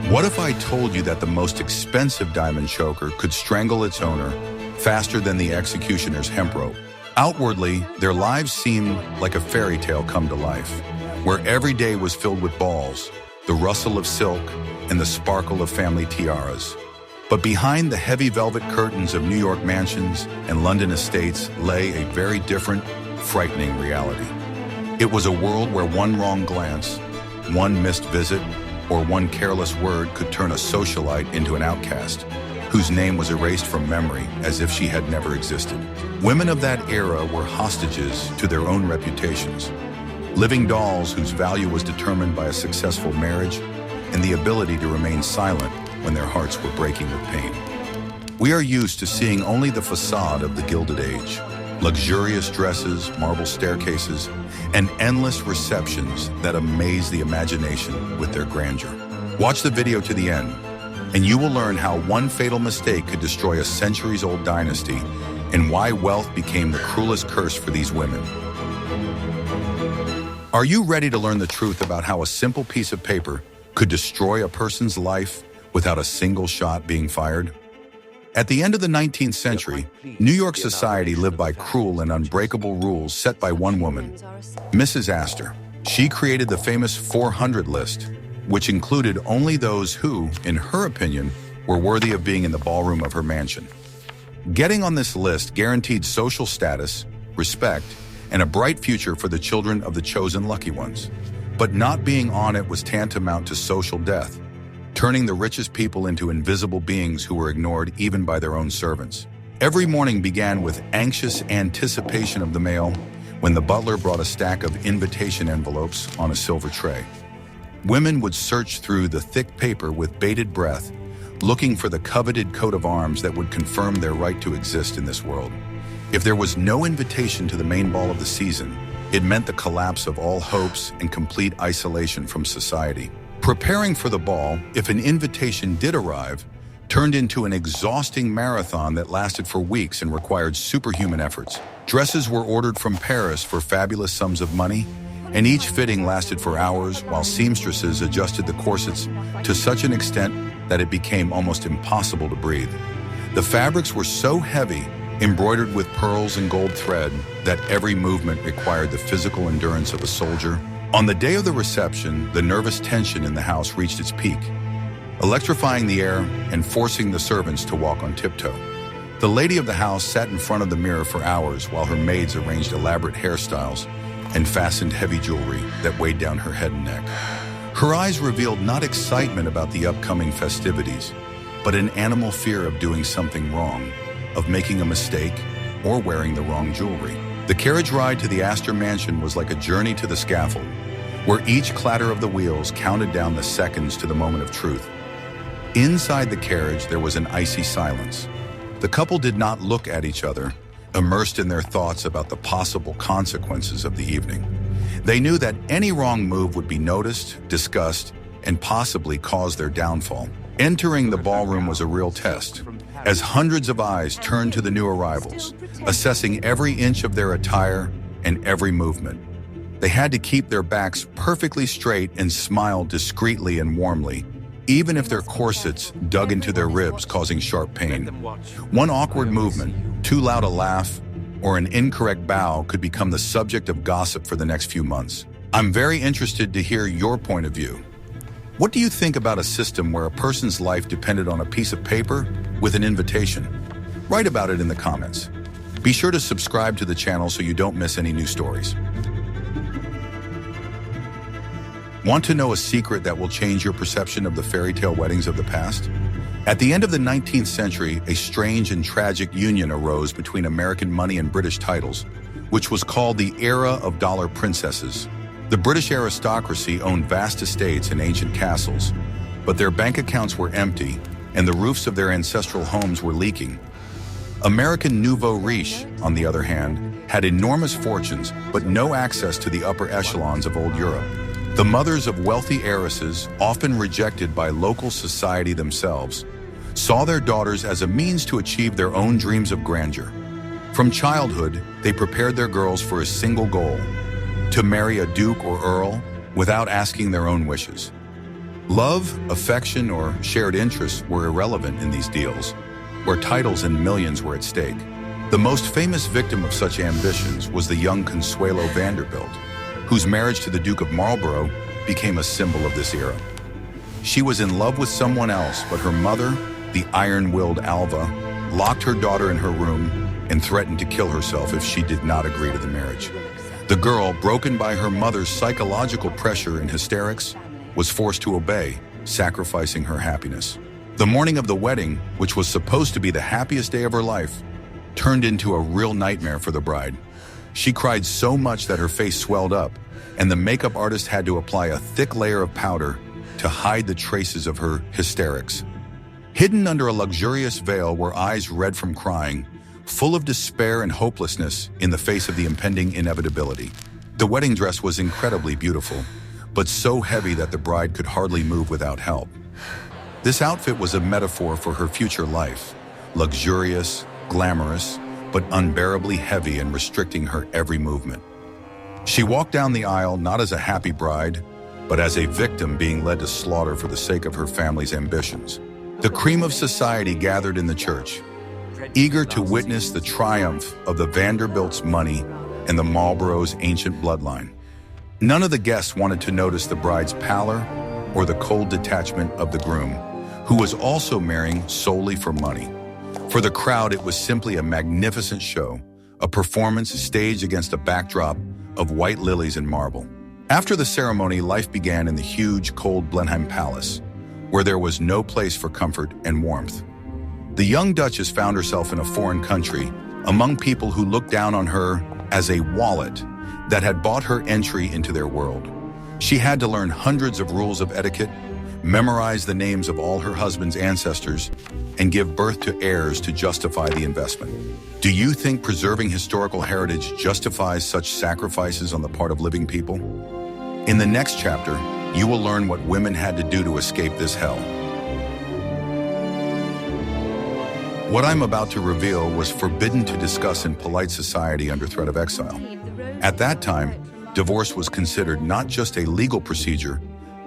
What if I told you that the most expensive diamond choker could strangle its owner faster than the executioner's hemp rope? Outwardly, their lives seemed like a fairy tale come to life, where every day was filled with balls, the rustle of silk, and the sparkle of family tiaras. But behind the heavy velvet curtains of New York mansions and London estates lay a very different, frightening reality. It was a world where one wrong glance, one missed visit, or one careless word could turn a socialite into an outcast, whose name was erased from memory as if she had never existed. Women of that era were hostages to their own reputations, living dolls whose value was determined by a successful marriage and the ability to remain silent when their hearts were breaking with pain. We are used to seeing only the facade of the Gilded Age, luxurious dresses, marble staircases, and endless receptions that amaze the imagination with their grandeur. Watch the video to the end, and you will learn how one fatal mistake could destroy a centuries-old dynasty and why wealth became the cruelest curse for these women. Are you ready to learn the truth about how a simple piece of paper could destroy a person's life without a single shot being fired? At the end of the 19th century, New York society lived by cruel and unbreakable rules set by one woman, Mrs. Astor. She created the famous 400 list, which included only those who, in her opinion, were worthy of being in the ballroom of her mansion. Getting on this list guaranteed social status, respect, and a bright future for the children of the chosen lucky ones. But not being on it was tantamount to social death, turning the richest people into invisible beings who were ignored even by their own servants. Every morning began with anxious anticipation of the mail when the butler brought a stack of invitation envelopes on a silver tray. Women would search through the thick paper with bated breath, looking for the coveted coat of arms that would confirm their right to exist in this world. If there was no invitation to the main ball of the season, it meant the collapse of all hopes and complete isolation from society. Preparing for the ball, if an invitation did arrive, turned into an exhausting marathon that lasted for weeks and required superhuman efforts. Dresses were ordered from Paris for fabulous sums of money, and each fitting lasted for hours while seamstresses adjusted the corsets to such an extent that it became almost impossible to breathe. The fabrics were so heavy, embroidered with pearls and gold thread, that every movement required the physical endurance of a soldier. On the day of the reception, the nervous tension in the house reached its peak, electrifying the air and forcing the servants to walk on tiptoe. The lady of the house sat in front of the mirror for hours while her maids arranged elaborate hairstyles and fastened heavy jewelry that weighed down her head and neck. Her eyes revealed not excitement about the upcoming festivities, but an animal fear of doing something wrong, of making a mistake, or wearing the wrong jewelry. The carriage ride to the Astor Mansion was like a journey to the scaffold, where each clatter of the wheels counted down the seconds to the moment of truth. Inside the carriage, there was an icy silence. The couple did not look at each other, immersed in their thoughts about the possible consequences of the evening. They knew that any wrong move would be noticed, discussed, and possibly cause their downfall. Entering the ballroom was a real test, as hundreds of eyes turned to the new arrivals, assessing every inch of their attire and every movement. They had to keep their backs perfectly straight and smile discreetly and warmly, even if their corsets dug into their ribs, causing sharp pain. One awkward movement, too loud a laugh, or an incorrect bow could become the subject of gossip for the next few months. I'm very interested to hear your point of view. What do you think about a system where a person's life depended on a piece of paper with an invitation? Write about it in the comments. Be sure to subscribe to the channel so you don't miss any new stories. Want to know a secret that will change your perception of the fairy tale weddings of the past? At the end of the 19th century, a strange and tragic union arose between American money and British titles, which was called the Era of Dollar Princesses. The British aristocracy owned vast estates and ancient castles, but their bank accounts were empty and the roofs of their ancestral homes were leaking. American nouveau riche, on the other hand, had enormous fortunes but no access to the upper echelons of old Europe. The mothers of wealthy heiresses, often rejected by local society themselves, saw their daughters as a means to achieve their own dreams of grandeur. From childhood, they prepared their girls for a single goal: to marry a duke or earl without asking their own wishes. Love, affection, or shared interests were irrelevant in these deals, where titles and millions were at stake. The most famous victim of such ambitions was the young Consuelo Vanderbilt, whose marriage to the Duke of Marlborough became a symbol of this era. She was in love with someone else, but her mother, the iron-willed Alva, locked her daughter in her room and threatened to kill herself if she did not agree to the marriage. The girl, broken by her mother's psychological pressure and hysterics, was forced to obey, sacrificing her happiness. The morning of the wedding, which was supposed to be the happiest day of her life, turned into a real nightmare for the bride. She cried so much that her face swelled up, and the makeup artist had to apply a thick layer of powder to hide the traces of her hysterics. Hidden under a luxurious veil were eyes red from crying, full of despair and hopelessness in the face of the impending inevitability. The wedding dress was incredibly beautiful, but so heavy that the bride could hardly move without help. This outfit was a metaphor for her future life, luxurious, glamorous, but unbearably heavy and restricting her every movement. She walked down the aisle not as a happy bride, but as a victim being led to slaughter for the sake of her family's ambitions. The cream of society gathered in the church, eager to witness the triumph of the Vanderbilt's money and the Marlborough's ancient bloodline. None of the guests wanted to notice the bride's pallor or the cold detachment of the groom, who was also marrying solely for money. For the crowd, it was simply a magnificent show, a performance staged against a backdrop of white lilies and marble. After the ceremony, life began in the huge, cold Blenheim Palace, where there was no place for comfort and warmth. The young Duchess found herself in a foreign country, among people who looked down on her as a wallet that had bought her entry into their world. She had to learn hundreds of rules of etiquette, memorize the names of all her husband's ancestors, and give birth to heirs to justify the investment. Do you think preserving historical heritage justifies such sacrifices on the part of living people? In the next chapter, you will learn what women had to do to escape this hell. What I'm about to reveal was forbidden to discuss in polite society under threat of exile. At that time, divorce was considered not just a legal procedure,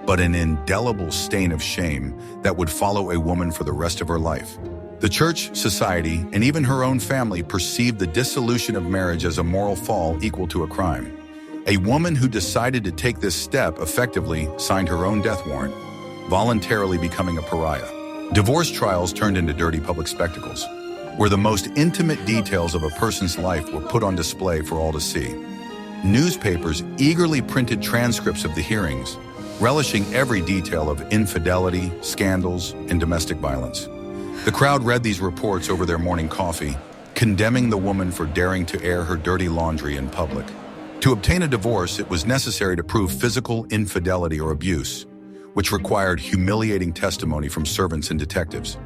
but an indelible stain of shame that would follow a woman for the rest of her life. The church, society, and even her own family perceived the dissolution of marriage as a moral fall equal to a crime. A woman who decided to take this step effectively signed her own death warrant, voluntarily becoming a pariah. Divorce trials turned into dirty public spectacles, where the most intimate details of a person's life were put on display for all to see. Newspapers eagerly printed transcripts of the hearings, relishing every detail of infidelity, scandals, and domestic violence. The crowd read these reports over their morning coffee, condemning the woman for daring to air her dirty laundry in public. To obtain a divorce, it was necessary to prove physical infidelity or abuse, which required humiliating testimony from servants and detectives.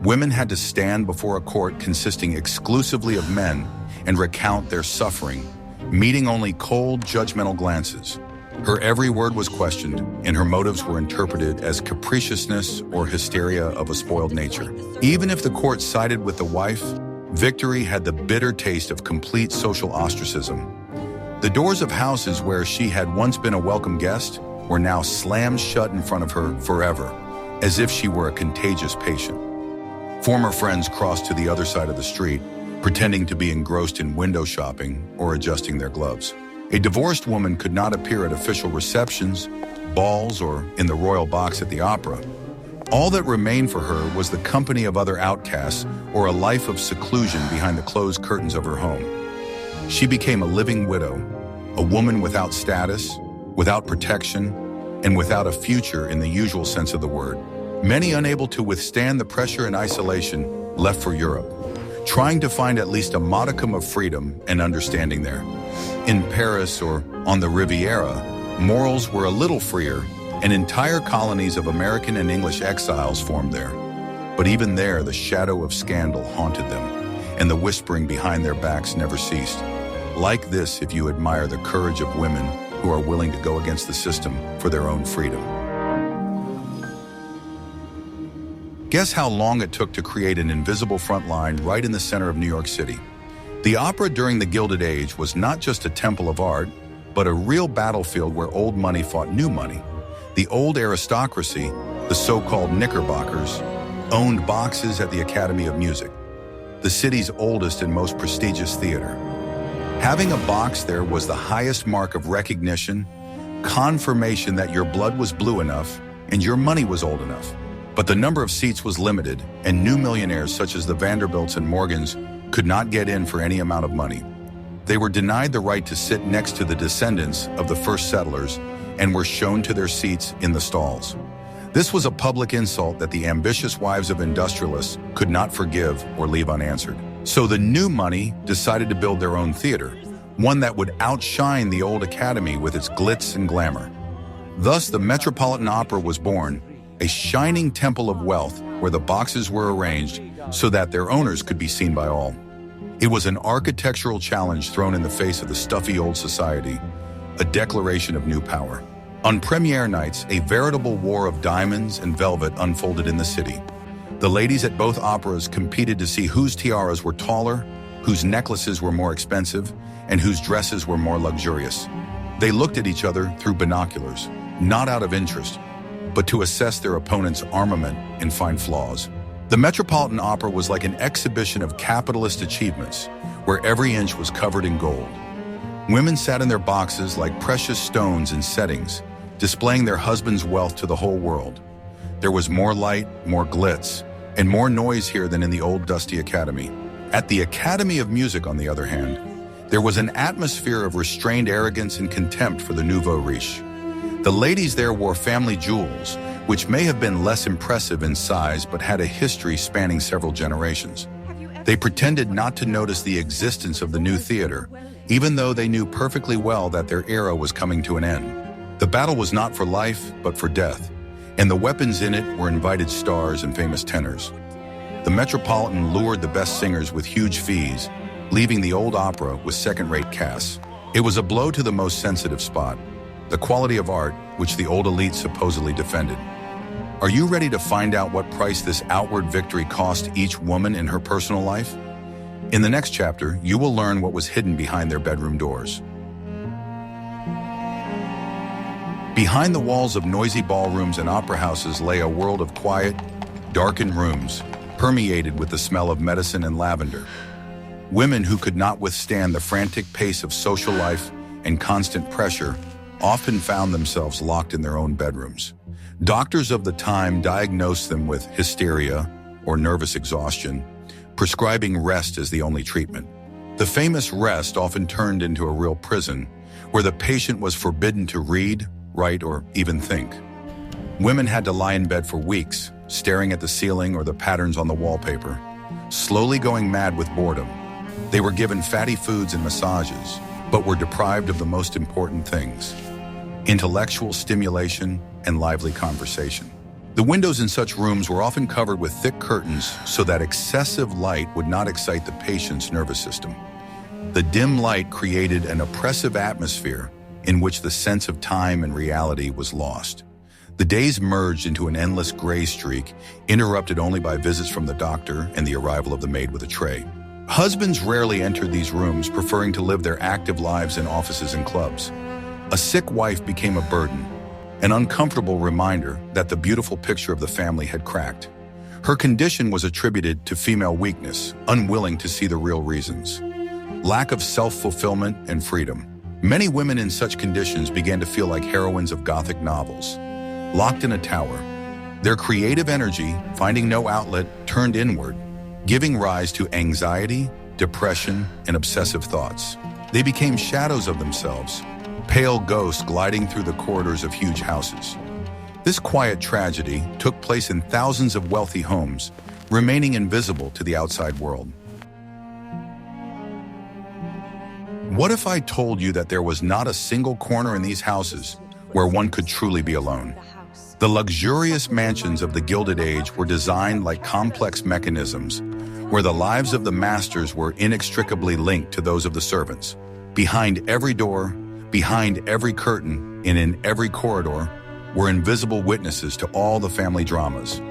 Women had to stand before a court consisting exclusively of men and recount their suffering, meeting only cold, judgmental glances. Her every word was questioned, and her motives were interpreted as capriciousness or hysteria of a spoiled nature. Even if the court sided with the wife, victory had the bitter taste of complete social ostracism. The doors of houses where she had once been a welcome guest were now slammed shut in front of her forever, as if she were a contagious patient. Former friends crossed to the other side of the street, pretending to be engrossed in window shopping or adjusting their gloves. A divorced woman could not appear at official receptions, balls, or in the royal box at the opera. All that remained for her was the company of other outcasts or a life of seclusion behind the closed curtains of her home. She became a living widow, a woman without status, without protection, and without a future in the usual sense of the word. Many, unable to withstand the pressure and isolation, left for Europe, trying to find at least a modicum of freedom and understanding there. In Paris or on the Riviera, morals were a little freer, and entire colonies of American and English exiles formed there. But even there, the shadow of scandal haunted them, and the whispering behind their backs never ceased. Like this, if you admire the courage of women who are willing to go against the system for their own freedom. Guess how long it took to create an invisible front line right in the center of New York City? The opera during the Gilded Age was not just a temple of art, but a real battlefield where old money fought new money. The old aristocracy, the so-called Knickerbockers, owned boxes at the Academy of Music, the city's oldest and most prestigious theater. Having a box there was the highest mark of recognition, confirmation that your blood was blue enough and your money was old enough. But the number of seats was limited, and new millionaires such as the Vanderbilts and Morgans could not get in for any amount of money. They were denied the right to sit next to the descendants of the first settlers and were shown to their seats in the stalls. This was a public insult that the ambitious wives of industrialists could not forgive or leave unanswered. So the new money decided to build their own theater, one that would outshine the old Academy with its glitz and glamour. Thus, the Metropolitan Opera was born, a shining temple of wealth where the boxes were arranged so that their owners could be seen by all. It was an architectural challenge thrown in the face of the stuffy old society, a declaration of new power. On premiere nights, a veritable war of diamonds and velvet unfolded in the city. The ladies at both operas competed to see whose tiaras were taller, whose necklaces were more expensive, and whose dresses were more luxurious. They looked at each other through binoculars, not out of interest, but to assess their opponent's armament and find flaws. The Metropolitan Opera was like an exhibition of capitalist achievements, where every inch was covered in gold. Women sat in their boxes like precious stones in settings, displaying their husbands' wealth to the whole world. There was more light, more glitz, and more noise here than in the old dusty Academy. At the Academy of Music, on the other hand, there was an atmosphere of restrained arrogance and contempt for the nouveau riche. The ladies there wore family jewels, which may have been less impressive in size but had a history spanning several generations. They pretended not to notice the existence of the new theater, even though they knew perfectly well that their era was coming to an end. The battle was not for life, but for death, and the weapons in it were invited stars and famous tenors. The Metropolitan lured the best singers with huge fees, leaving the old opera with second-rate casts. It was a blow to the most sensitive spot, the quality of art which the old elite supposedly defended. Are you ready to find out what price this outward victory cost each woman in her personal life? In the next chapter, you will learn what was hidden behind their bedroom doors. Behind the walls of noisy ballrooms and opera houses lay a world of quiet, darkened rooms, permeated with the smell of medicine and lavender. Women who could not withstand the frantic pace of social life and constant pressure often found themselves locked in their own bedrooms. Doctors of the time diagnosed them with hysteria or nervous exhaustion, prescribing rest as the only treatment. The famous rest often turned into a real prison, where the patient was forbidden to read, write, or even think. Women had to lie in bed for weeks, staring at the ceiling or the patterns on the wallpaper, slowly going mad with boredom. They were given fatty foods and massages, but were deprived of the most important things: intellectual stimulation and lively conversation. The windows in such rooms were often covered with thick curtains so that excessive light would not excite the patient's nervous system. The dim light created an oppressive atmosphere in which the sense of time and reality was lost. The days merged into an endless gray streak, interrupted only by visits from the doctor and the arrival of the maid with a tray. Husbands rarely entered these rooms, preferring to live their active lives in offices and clubs. A sick wife became a burden, an uncomfortable reminder that the beautiful picture of the family had cracked. Her condition was attributed to female weakness, unwilling to see the real reasons. Lack of self-fulfillment and freedom. Many women in such conditions began to feel like heroines of Gothic novels, locked in a tower. Their creative energy, finding no outlet, turned inward, giving rise to anxiety, depression, and obsessive thoughts. They became shadows of themselves, pale ghosts gliding through the corridors of huge houses. This quiet tragedy took place in thousands of wealthy homes, remaining invisible to the outside world. What if I told you that there was not a single corner in these houses where one could truly be alone? The luxurious mansions of the Gilded Age were designed like complex mechanisms, where the lives of the masters were inextricably linked to those of the servants. Behind every door, behind every curtain, and in every corridor were invisible witnesses to all the family dramas.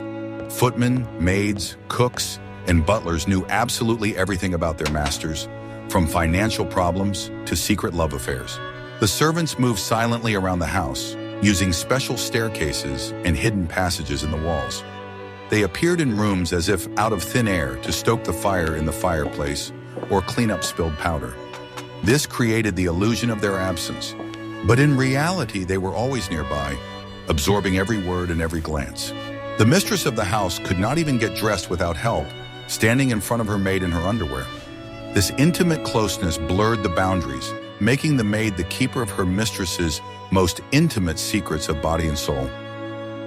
Footmen, maids, cooks, and butlers knew absolutely everything about their masters, from financial problems to secret love affairs. The servants moved silently around the house, using special staircases and hidden passages in the walls. They appeared in rooms as if out of thin air to stoke the fire in the fireplace or clean up spilled powder. This created the illusion of their absence, but in reality they were always nearby, absorbing every word and every glance. The mistress of the house could not even get dressed without help, standing in front of her maid in her underwear. This intimate closeness blurred the boundaries, making the maid the keeper of her mistress's most intimate secrets of body and soul.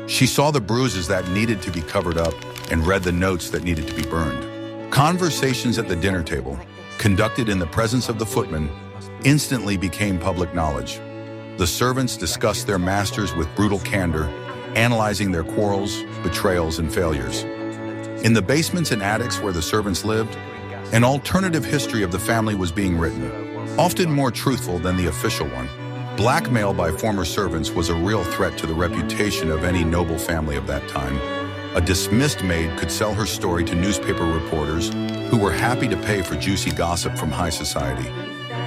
She saw the bruises that needed to be covered up and read the notes that needed to be burned. Conversations at the dinner table, conducted in the presence of the footman, instantly became public knowledge. The servants discussed their masters with brutal candor, analyzing their quarrels, betrayals, and failures. In the basements and attics where the servants lived, an alternative history of the family was being written, often more truthful than the official one. Blackmail by former servants was a real threat to the reputation of any noble family of that time. A dismissed maid could sell her story to newspaper reporters who were happy to pay for juicy gossip from high society.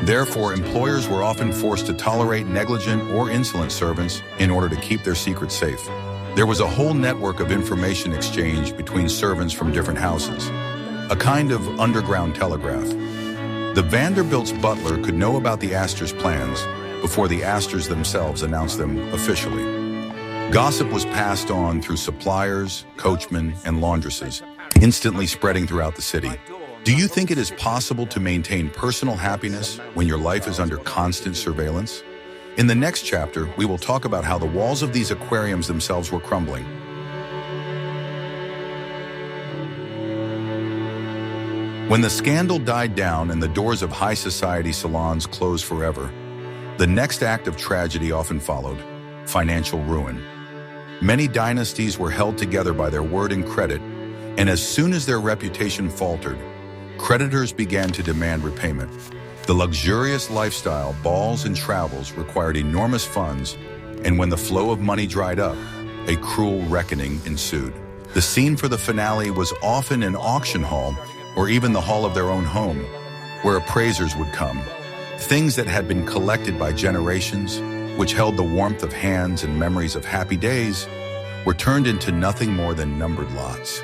Therefore, employers were often forced to tolerate negligent or insolent servants in order to keep their secrets safe. There was a whole network of information exchange between servants from different houses, a kind of underground telegraph. The Vanderbilts' butler could know about the Astors' plans before the Astors themselves announced them officially. Gossip was passed on through suppliers, coachmen, and laundresses, instantly spreading throughout the city. Do you think it is possible to maintain personal happiness when your life is under constant surveillance? In the next chapter, we will talk about how the walls of these aquariums themselves were crumbling. When the scandal died down and the doors of high society salons closed forever, the next act of tragedy often followed: financial ruin. Many dynasties were held together by their word and credit, and as soon as their reputation faltered, creditors began to demand repayment. The luxurious lifestyle, balls and travels required enormous funds, and when the flow of money dried up, a cruel reckoning ensued. The scene for the finale was often an auction hall or even the hall of their own home, where appraisers would come. Things that had been collected by generations, which held the warmth of hands and memories of happy days, were turned into nothing more than numbered lots.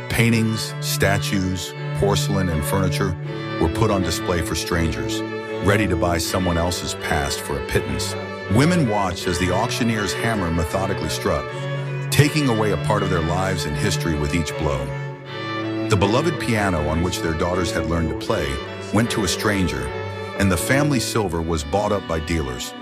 Paintings, statues, porcelain, and furniture were put on display for strangers, ready to buy someone else's past for a pittance. Women watched as the auctioneer's hammer methodically struck, taking away a part of their lives and history with each blow. The beloved piano on which their daughters had learned to play went to a stranger, and the family silver was bought up by dealers.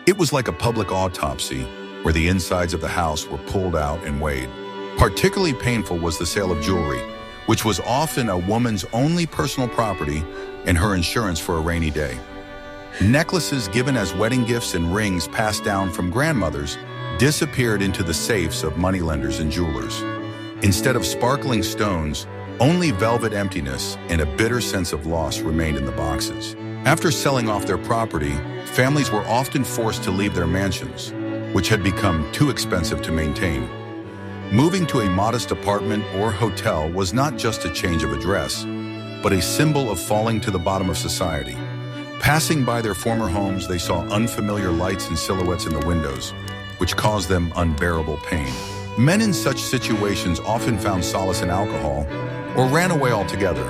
It was like a public autopsy, where the insides of the house were pulled out and weighed. Particularly painful was the sale of jewelry, which was often a woman's only personal property and her insurance for a rainy day. Necklaces given as wedding gifts and rings passed down from grandmothers disappeared into the safes of moneylenders and jewelers. Instead of sparkling stones, only velvet emptiness and a bitter sense of loss remained in the boxes. After selling off their property, families were often forced to leave their mansions, which had become too expensive to maintain. Moving to a modest apartment or hotel was not just a change of address, but a symbol of falling to the bottom of society. Passing by their former homes, they saw unfamiliar lights and silhouettes in the windows, which caused them unbearable pain. Men in such situations often found solace in alcohol or ran away altogether,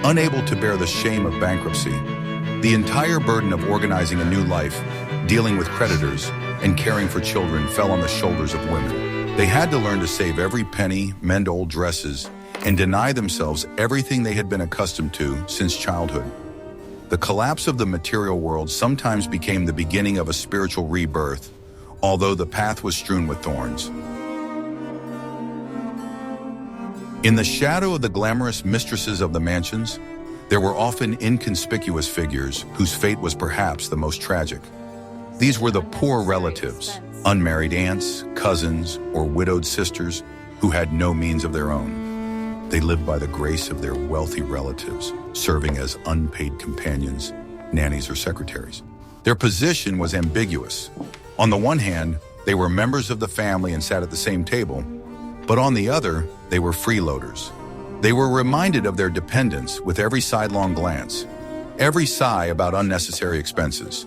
unable to bear the shame of bankruptcy. The entire burden of organizing a new life, dealing with creditors, and caring for children fell on the shoulders of women. They had to learn to save every penny, mend old dresses, and deny themselves everything they had been accustomed to since childhood. The collapse of the material world sometimes became the beginning of a spiritual rebirth, although the path was strewn with thorns. In the shadow of the glamorous mistresses of the mansions, there were often inconspicuous figures whose fate was perhaps the most tragic. These were the poor relatives, unmarried aunts, cousins, or widowed sisters who had no means of their own. They lived by the grace of their wealthy relatives, serving as unpaid companions, nannies, or secretaries. Their position was ambiguous. On the one hand, they were members of the family and sat at the same table, but on the other, they were freeloaders. They were reminded of their dependents with every sidelong glance, every sigh about unnecessary expenses.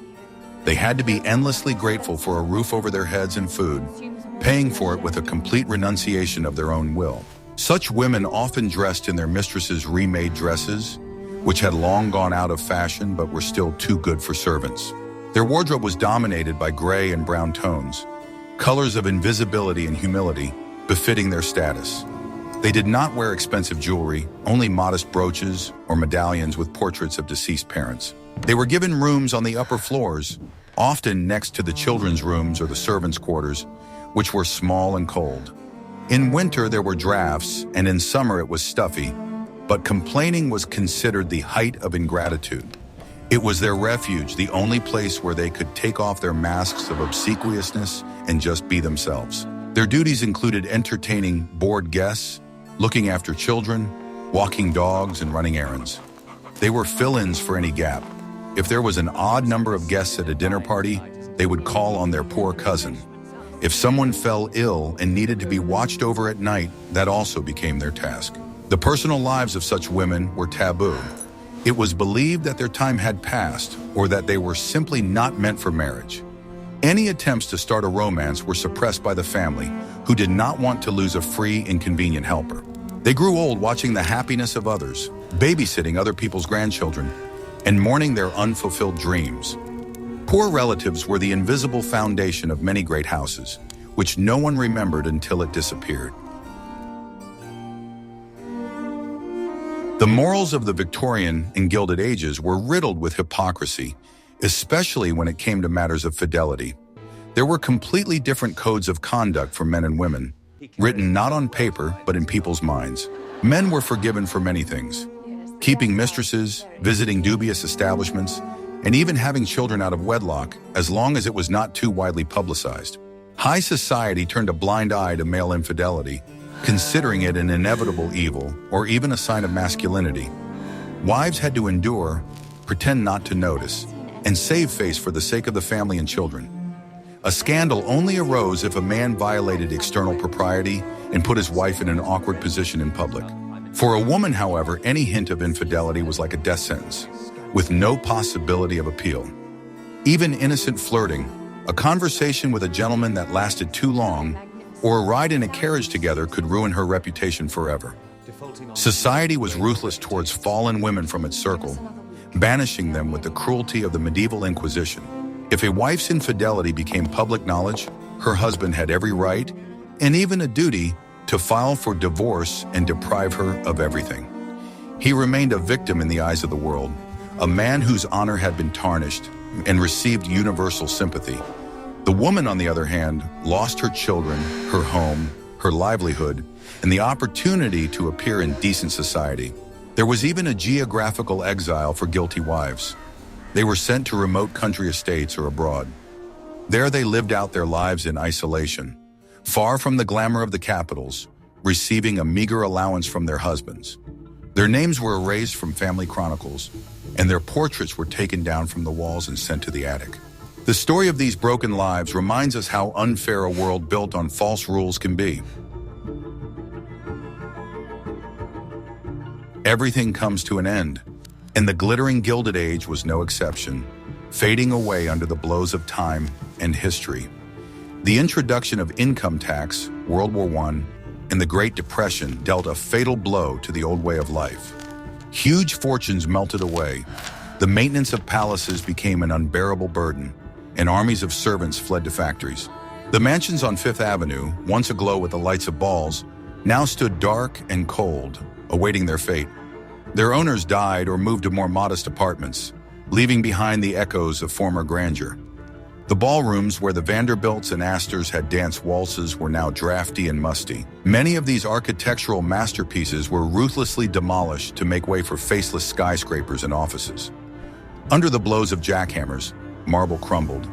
They had to be endlessly grateful for a roof over their heads and food, paying for it with a complete renunciation of their own will. Such women often dressed in their mistress's remade dresses, which had long gone out of fashion but were still too good for servants. Their wardrobe was dominated by gray and brown tones, colors of invisibility and humility, befitting their status. They did not wear expensive jewelry, only modest brooches or medallions with portraits of deceased parents. They were given rooms on the upper floors, often next to the children's rooms or the servants' quarters, which were small and cold. In winter, there were drafts, and in summer it was stuffy, but complaining was considered the height of ingratitude. It was their refuge, the only place where they could take off their masks of obsequiousness and just be themselves. Their duties included entertaining bored guests, looking after children, walking dogs, and running errands. They were fill-ins for any gap. If there was an odd number of guests at a dinner party, they would call on their poor cousin. If someone fell ill and needed to be watched over at night, that also became their task. The personal lives of such women were taboo. It was believed that their time had passed or that they were simply not meant for marriage. Any attempts to start a romance were suppressed by the family, who did not want to lose a free and convenient helper. They grew old watching the happiness of others, babysitting other people's grandchildren, and mourning their unfulfilled dreams. Poor relatives were the invisible foundation of many great houses, which no one remembered until it disappeared. The morals of the Victorian and Gilded Ages were riddled with hypocrisy, especially when it came to matters of fidelity. There were completely different codes of conduct for men and women, written not on paper but in people's minds. Men were forgiven for many things: keeping mistresses, visiting dubious establishments, and even having children out of wedlock, as long as it was not too widely publicized. High society turned a blind eye to male infidelity, considering it an inevitable evil or even a sign of masculinity. Wives had to endure, pretend not to notice, and save face for the sake of the family and children. A scandal only arose if a man violated external propriety and put his wife in an awkward position in public. For a woman, however, any hint of infidelity was like a death sentence, with no possibility of appeal. Even innocent flirting, a conversation with a gentleman that lasted too long, or a ride in a carriage together could ruin her reputation forever. Society was ruthless towards fallen women from its circle, banishing them with the cruelty of the medieval Inquisition. If a wife's infidelity became public knowledge, her husband had every right, and even a duty, to file for divorce and deprive her of everything. He remained a victim in the eyes of the world, a man whose honor had been tarnished and received universal sympathy. The woman, on the other hand, lost her children, her home, her livelihood, and the opportunity to appear in decent society. There was even a geographical exile for guilty wives. They were sent to remote country estates or abroad. There they lived out their lives in isolation, far from the glamour of the capitals, receiving a meager allowance from their husbands. Their names were erased from family chronicles, and their portraits were taken down from the walls and sent to the attic. The story of these broken lives reminds us how unfair a world built on false rules can be. Everything comes to an end, and the glittering Gilded Age was no exception, fading away under the blows of time and history. The introduction of income tax, World War I, and the Great Depression dealt a fatal blow to the old way of life. Huge fortunes melted away, the maintenance of palaces became an unbearable burden, and armies of servants fled to factories. The mansions on Fifth Avenue, once aglow with the lights of balls, now stood dark and cold, awaiting their fate. Their owners died or moved to more modest apartments, leaving behind the echoes of former grandeur. The ballrooms where the Vanderbilts and Astors had danced waltzes were now drafty and musty. Many of these architectural masterpieces were ruthlessly demolished to make way for faceless skyscrapers and offices. Under the blows of jackhammers, marble crumbled,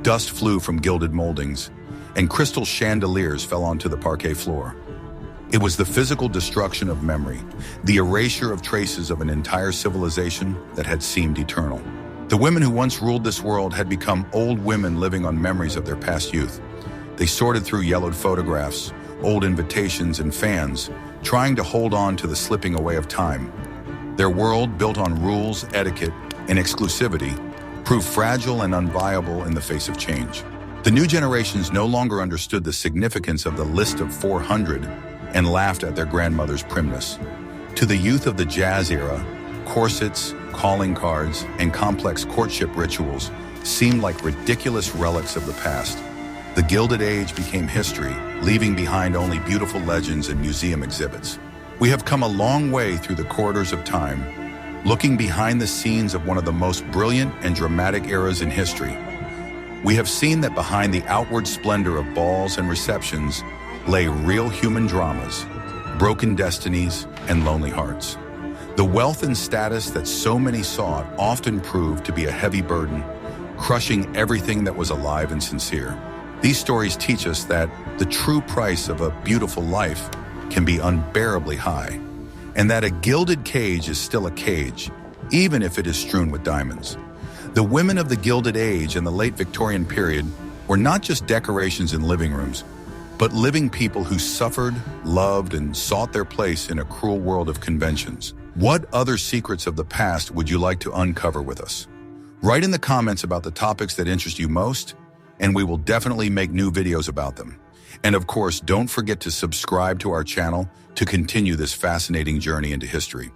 dust flew from gilded moldings, and crystal chandeliers fell onto the parquet floor. It was the physical destruction of memory, the erasure of traces of an entire civilization that had seemed eternal. The women who once ruled this world had become old women living on memories of their past youth. They sorted through yellowed photographs, old invitations, and fans, trying to hold on to the slipping away of time. Their world, built on rules, etiquette, and exclusivity, proved fragile and unviable in the face of change. The new generations no longer understood the significance of the list of 400 and laughed at their grandmother's primness. To the youth of the jazz era, corsets, calling cards, and complex courtship rituals seemed like ridiculous relics of the past. The Gilded Age became history, leaving behind only beautiful legends and museum exhibits. We have come a long way through the corridors of time, looking behind the scenes of one of the most brilliant and dramatic eras in history. We have seen that behind the outward splendor of balls and receptions lay real human dramas, broken destinies, and lonely hearts. The wealth and status that so many sought often proved to be a heavy burden, crushing everything that was alive and sincere. These stories teach us that the true price of a beautiful life can be unbearably high, and that a gilded cage is still a cage, even if it is strewn with diamonds. The women of the Gilded Age and the late Victorian period were not just decorations in living rooms, but living people who suffered, loved, and sought their place in a cruel world of conventions. What other secrets of the past would you like to uncover with us? Write in the comments about the topics that interest you most, and we will definitely make new videos about them. And of course, don't forget to subscribe to our channel to continue this fascinating journey into history.